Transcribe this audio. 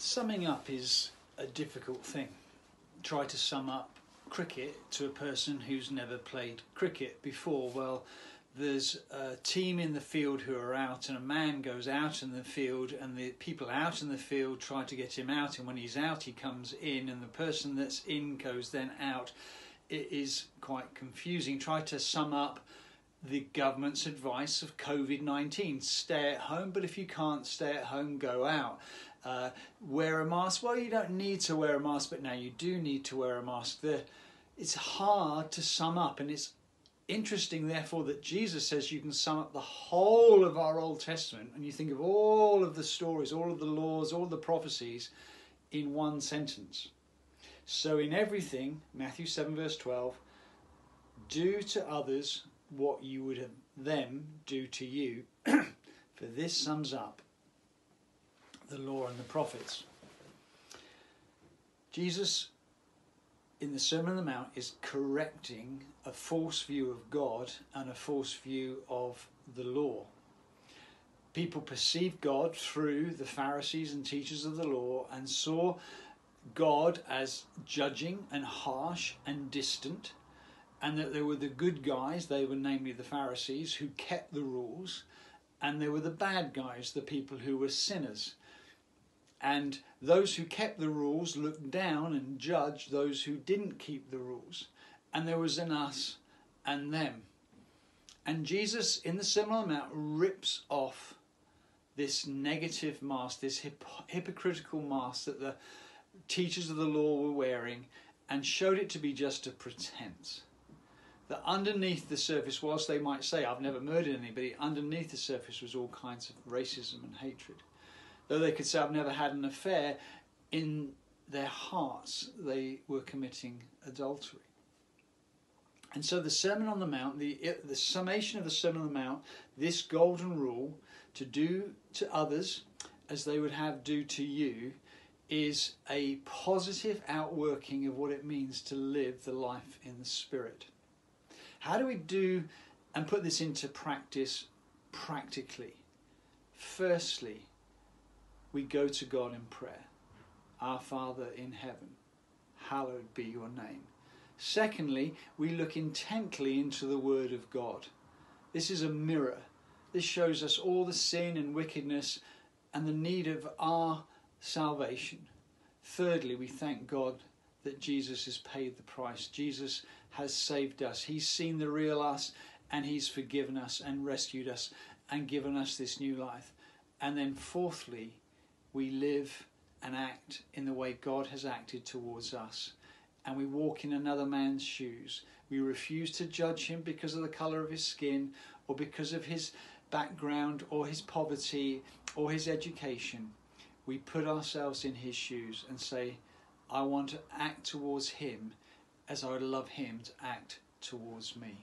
Summing up is a difficult thing. Try to sum up cricket to a person who's never played cricket before. Well, there's a team in the field who are out, and a man goes out in the field, and the people out in the field try to get him out, and when he's out he comes in, and the person that's in goes then out. It is quite confusing. Try to sum up the government's advice of COVID-19. Stay at home, but if you can't stay at home, go out. Wear a mask. Well, you don't need to wear a mask, but now you do need to wear a mask. It's hard to sum up, and it's interesting, therefore, that Jesus says you can sum up the whole of our Old Testament, and you think of all of the stories, all of the laws, all the prophecies in one sentence. So in everything, Matthew 7 verse 12, do to others what you would have them do to you, for this sums up the law and the prophets. Jesus, in the Sermon on the Mount, is correcting a false view of God and a false view of the law. People perceived God through the Pharisees and teachers of the law and saw God as judging and harsh and distant, and that there were the good guys, they were namely the Pharisees, who kept the rules, and there were the bad guys, the people who were sinners. And those who kept the rules looked down and judged those who didn't keep the rules. And there was an us and them. And Jesus, in the Sermon on the Mount, rips off this negative mask, this hypocritical mask that the teachers of the law were wearing, and showed it to be just a pretense. That underneath the surface, whilst they might say, I've never murdered anybody, underneath the surface was all kinds of racism and hatred. Though they could say, I've never had an affair, in their hearts they were committing adultery. And so the Sermon on the Mount, the summation of the Sermon on the Mount, this golden rule to do to others as they would have do to you, is a positive outworking of what it means to live the life in the Spirit. How do we do and put this into practice practically? Firstly, we go to God in prayer. Our Father in heaven, hallowed be your name. Secondly, we look intently into the Word of God. This is a mirror. This shows us all the sin and wickedness and the need of our salvation. Thirdly, we thank God that Jesus has paid the price. Jesus has saved us. He's seen the real us, and He's forgiven us and rescued us and given us this new life. And then fourthly, we live and act in the way God has acted towards us. And we walk in another man's shoes. We refuse to judge him because of the colour of his skin, or because of his background, or his poverty, or his education. We put ourselves in his shoes and say, I want to act towards him as I would love him to act towards me.